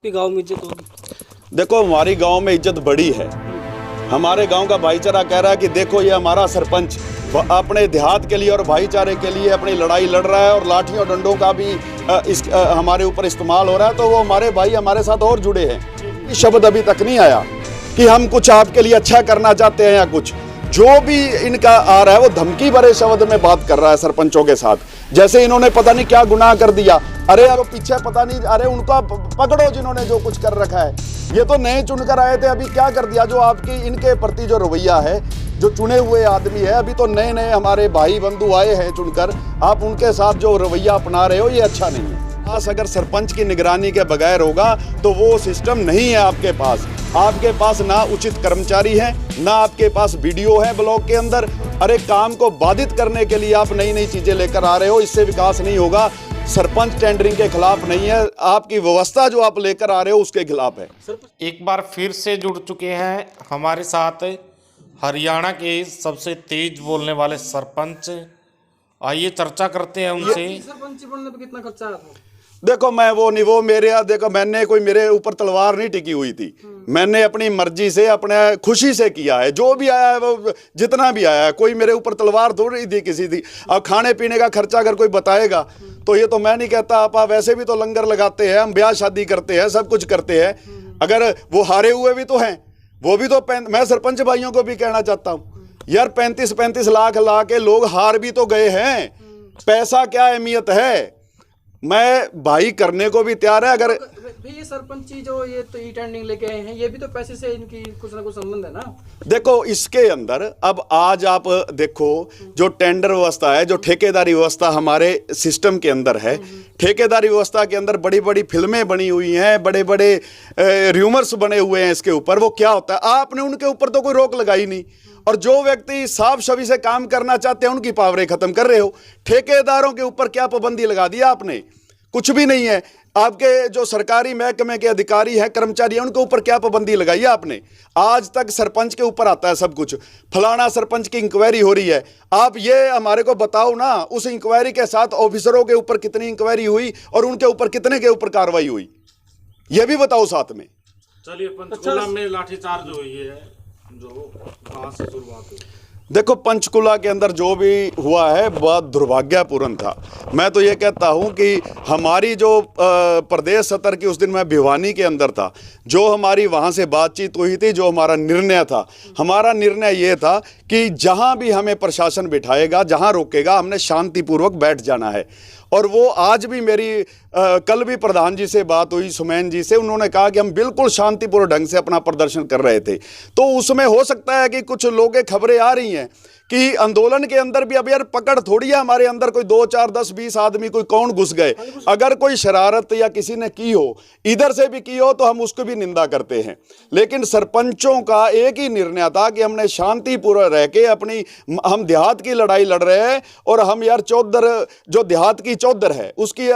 आपके गांव में इज्जत होगी? देखो, हमारी गांव में इज्जत बड़ी है। हमारे गांव का भाईचारा कह रहा है कि देखो ये हमारा सरपंच अपने देहात के लिए और भाईचारे के लिए अपनी लड़ाई लड़ रहा है और लाठियों डंडों का भी हमारे ऊपर इस्तेमाल हो रहा है, तो वो हमारे भाई हमारे साथ और जुड़े हैं। ये शब्द अभी तक नहीं आया कि हम कुछ आपके लिए अच्छा करना चाहते हैं या कुछ। जो भी इनका आ रहा है वो धमकी भरे शब्द में बात कर रहा है सरपंचों के साथ। जैसे इन्होंने पता नहीं क्या गुनाह कर दिया, अरे अब पीछे पता नहीं, अरे उनका पकड़ो जिन्होंने जो कुछ कर रखा है। ये तो नए चुनकर आए थे, अभी क्या कर दिया? जो आपकी इनके प्रति जो रवैया है, जो चुने हुए आदमी है, अभी तो नए नए हमारे भाई बंधु आए हैं चुनकर, आप उनके साथ जो रवैया अपना रहे हो ये अच्छा नहीं है। पास अगर सरपंच की निगरानी के बगैर होगा तो वो सिस्टम नहीं है आपके पास। आपके पास ना उचित कर्मचारी है, ना आपके पास वीडियो है ब्लॉक के अंदर। अरे काम को बाधित करने के लिए आप नई नई चीजें लेकर आ रहे हो, इससे विकास नहीं होगा। सरपंच टेंडरिंग के खिलाफ नहीं है, आपकी व्यवस्था जो आप लेकर आ रहे हो उसके खिलाफ है। एक बार फिर से जुड़ चुके हैं हमारे साथ हरियाणा के सबसे तेज बोलने वाले सरपंच। आइए चर्चा करते हैं उनसे। सरपंच बनने पे कितना खर्चा आया था? देखो, मैं वो नहीं, वो मेरे देखो, मैंने कोई मेरे ऊपर तलवार नहीं टिकी हुई थी। मैंने अपनी मर्जी से, अपने खुशी से किया है। जो भी आया है वो, जितना भी आया है, कोई मेरे ऊपर तलवार थोड़ी थी किसी थी। अब खाने पीने का खर्चा अगर कोई बताएगा तो ये तो मैं नहीं कहता। आप वैसे भी तो लंगर लगाते हैं, हम ब्याह शादी करते हैं, सब कुछ करते हैं। अगर वो हारे हुए भी तो हैं, वो भी तो मैं सरपंच भाइयों को भी कहना चाहता हूँ यार, 35-35 लाख ला के लोग हार भी तो गए हैं। पैसा क्या अहमियत है? मैं भाई करने को भी तैयार है। अगर ये सरपंची जो ये तो टेंडरिंग लेके आए हैं, ये भी तो पैसे से इनकी कुछ ना कुछ संबंध है ना। देखो, इसके अंदर अब आज आप देखो, जो टेंडर व्यवस्था है, जो ठेकेदारी व्यवस्था हमारे सिस्टम के अंदर है, ठेकेदारी व्यवस्था के अंदर बड़ी बड़ी फिल्में बनी हुई हैं, बड़े बड़े र्यूमर्स बने हुए हैं इसके ऊपर। वो क्या होता है, आपने उनके ऊपर तो कोई रोक लगाई नहीं, और जो व्यक्ति साफ छवि से काम करना चाहते हैं उनकी पावरें खत्म कर रहे हो। ठेकेदारों के ऊपर क्या पाबंदी लगा दिया आपने? कुछ भी नहीं है। आपके जो सरकारी महकमे के अधिकारी हैं, कर्मचारी हैं, उनके ऊपर क्या पाबंदी लगाई है आपने? आज तक सरपंच के ऊपर आता है सब कुछ। फलाना सरपंच की इंक्वायरी हो रही है, आप ये हमारे को बताओ ना, उस इंक्वायरी के साथ ऑफिसरों के ऊपर कितनी इंक्वायरी हुई और उनके ऊपर कितने के ऊपर कार्रवाई हुई, ये भी बताओ साथ में। चलिए, पंचकुला में लाठीचार्ज हुई है, जो कहां से शुरुआत हुई? देखो, पंचकुला के अंदर जो भी हुआ है बहुत दुर्भाग्यपूर्ण था। मैं तो ये कहता हूं कि हमारी जो प्रदेश सत्र की, उस दिन मैं भिवानी के अंदर था, जो हमारी वहां से बातचीत हुई थी, जो हमारा निर्णय था, हमारा निर्णय ये था कि जहां भी हमें प्रशासन बिठाएगा, जहां रोकेगा, हमने शांतिपूर्वक बैठ जाना है। और वो आज भी मेरी कल भी प्रधान जी से बात हुई, सुमैन जी से, उन्होंने कहा कि हम बिल्कुल शांतिपूर्ण ढंग से अपना प्रदर्शन कर रहे थे। तो उसमें हो सकता है कि कुछ लोगों खबरें आ रही हैं कि आंदोलन के अंदर भी अब यार पकड़ थोड़ी है हमारे अंदर, कोई 2, 4, 10, 20 आदमी कोई कौन घुस गए। अगर कोई शरारत या किसी ने की हो, इधर से भी की हो, तो हम उसको भी निंदा करते हैं। लेकिन सरपंचों का एक ही निर्णय था कि हमने शांतिपूर्ण रह के अपनी, हम देहात की लड़ाई लड़ रहे हैं, और हम यार चौधर, जो देहात की चौधर है उसकी,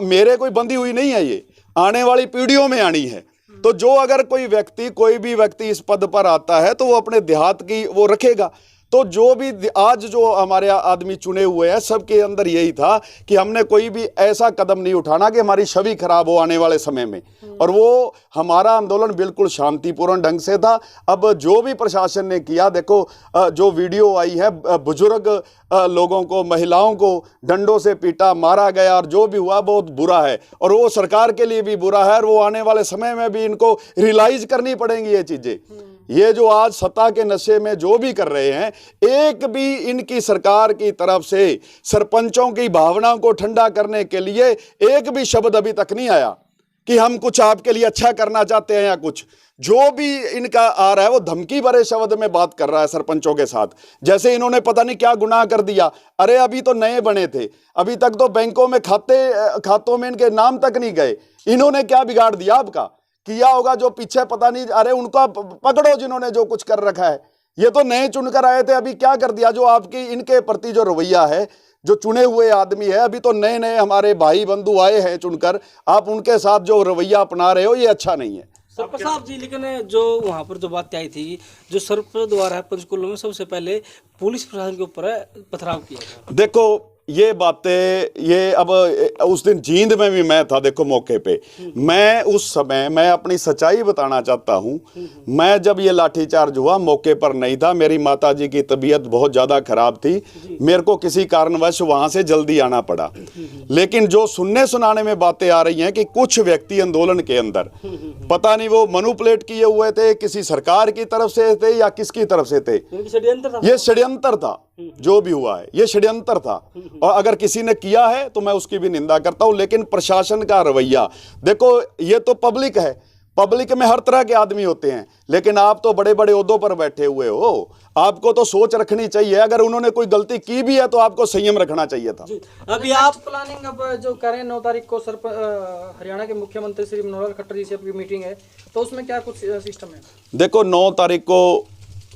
मेरे कोई बंधी हुई नहीं है, ये आने वाली पीढ़ियों में आनी है। तो जो अगर कोई व्यक्ति, कोई भी व्यक्ति इस पद पर आता है तो वो अपने देहात की वो रखेगा। तो जो भी आज जो हमारे आदमी चुने हुए हैं, सबके अंदर यही था कि हमने कोई भी ऐसा कदम नहीं उठाना कि हमारी छवि खराब हो आने वाले समय में। और वो हमारा आंदोलन बिल्कुल शांतिपूर्ण ढंग से था। अब जो भी प्रशासन ने किया, देखो जो वीडियो आई है, बुजुर्ग लोगों को, महिलाओं को डंडों से पीटा, मारा गया, और जो भी हुआ बहुत बुरा है, और वो सरकार के लिए भी बुरा है, और वो आने वाले समय में भी इनको रियलाइज करनी पड़ेंगी ये चीजें। ये जो आज सत्ता के नशे में जो भी कर रहे हैं, एक भी इनकी सरकार की तरफ से सरपंचों की भावनाओं को ठंडा करने के लिए एक भी शब्द अभी तक नहीं आया कि हम कुछ आपके लिए अच्छा करना चाहते हैं या कुछ। जो भी इनका आ रहा है वो धमकी भरे शब्द में बात कर रहा है सरपंचों के साथ। जैसे इन्होंने पता नहीं क्या गुनाह कर दिया, अरे अभी तो नए बने थे, अभी तक तो बैंकों में खातों में इनके नाम तक नहीं गए। इन्होंने क्या बिगाड़ दिया आपका? किया होगा जो पीछे पता नहीं, अरे उनका पकड़ो जिन्होंने जो कुछ कर रखा है। ये तो नए चुनकर आए थे, अभी क्या कर दिया? जो आपकी इनके प्रति जो रवैया है, जो चुने हुए आदमी है, अभी तो नए नए हमारे भाई बंधु आए हैं चुनकर, आप उनके साथ जो रवैया अपना रहे हो ये अच्छा नहीं है। सरपंच साहब जी, लेकिन जो वहाँ पर जो बात आई थी, जो सरपंच द्वारा पंचकुला में सबसे पहले पुलिस प्रशासन के ऊपर पथराव किया था। देखो, ये बातें, ये अब उस दिन जींद में भी मैं था, देखो मौके पे, मैं उस समय, मैं अपनी सच्चाई बताना चाहता हूँ, मैं जब ये लाठीचार्ज हुआ मौके पर नहीं था, मेरी माताजी की तबीयत बहुत ज़्यादा खराब थी, मेरे को किसी कारणवश वहाँ से जल्दी आना पड़ा। लेकिन जो सुनने सुनाने में बातें आ रही हैं कि कुछ व्यक्ति आंदोलन के अंदर, पता नहीं वो मनुपुलेट किए हुए थे, किसी सरकार की तरफ से थे या किसकी तरफ से थे, ये षड्यंत्र था, जो भी हुआ है ये षड्यंत्र था। और अगर किसी ने किया है तो मैं उसकी भी निंदा करता हूं। लेकिन प्रशासन का रवैया देखो, ये तो पब्लिक है, पब्लिक में हर तरह के आदमी होते हैं, लेकिन आप तो बड़े बड़े ओहदों पर बैठे हुए हो, आपको तो सोच रखनी चाहिए। अगर उन्होंने कोई गलती की भी है तो आपको संयम रखना चाहिए था। अभी आप प्लानिंग अब जो करें 9 तारीख को हरियाणा के मुख्यमंत्री श्री मनोहर लाल खट्टर जी से आपकी मीटिंग है, तो उसमें क्या कुछ सिस्टम है? देखो 9 तारीख को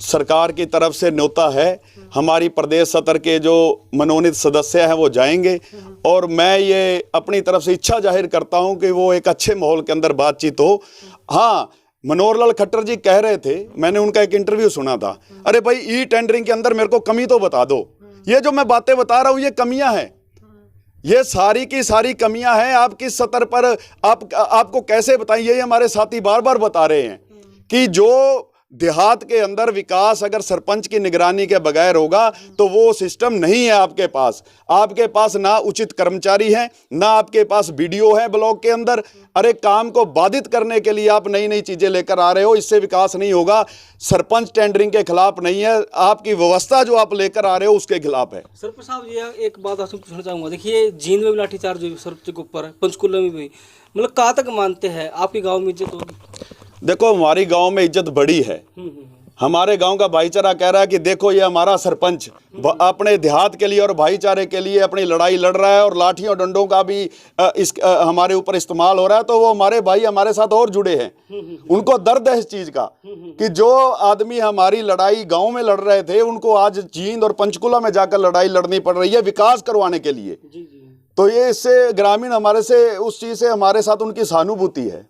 सरकार की तरफ से न्योता है, हमारी प्रदेश सत्र के जो मनोनीत सदस्य हैं वो जाएंगे, और मैं ये अपनी तरफ से इच्छा जाहिर करता हूं कि वो एक अच्छे माहौल के अंदर बातचीत हो। हाँ, मनोहर लाल खट्टर जी कह रहे थे, मैंने उनका एक इंटरव्यू सुना था, अरे भाई ई टेंडरिंग के अंदर मेरे को कमी तो बता दो। ये जो मैं बातें बता रहा हूँ ये कमियां हैं, ये सारी की सारी कमियां हैं। आप किस स्तर पर आपको कैसे बताएं, यही हमारे साथी बार बार बता रहे हैं कि जो देहात के अंदर विकास अगर सरपंच की निगरानी के बगैर होगा तो वो सिस्टम नहीं है आपके पास। आपके पास ना उचित कर्मचारी हैं, ना आपके पास बीडीओ है ब्लॉक के अंदर। अरे काम को बाधित करने के लिए आप नई नई चीजें लेकर आ रहे हो, इससे विकास नहीं होगा। सरपंच टेंडरिंग के खिलाफ नहीं है, आपकी व्यवस्था जो आप लेकर आ रहे हो उसके खिलाफ है। सरपंच साहब, ये एक बात आपसे पूछना चाहूंगा, देखिए जींद में भी लाठीचार्ज हुई सरपंच के ऊपर, पंचकुला में भी, मतलब कहाँ तक मानते हैं आपके गाँव में इज्जत होगी? देखो हमारी गांव में इज्जत बड़ी है, हमारे गांव का भाईचारा कह रहा है कि देखो ये हमारा सरपंच अपने देहात के लिए और भाईचारे के लिए अपनी लड़ाई लड़ रहा है, और लाठियों डंडों का भी हमारे ऊपर इस्तेमाल हो रहा है। तो वो हमारे भाई हमारे साथ और जुड़े हैं, उनको दर्द है इस चीज़ का कि जो आदमी हमारी लड़ाई गांव में लड़ रहे थे उनको आज जींद और पंचकुला में जाकर लड़ाई लड़नी पड़ रही है विकास करवाने के लिए। तो ये इससे ग्रामीण हमारे से उस चीज़ से हमारे साथ उनकी सहानुभूति है।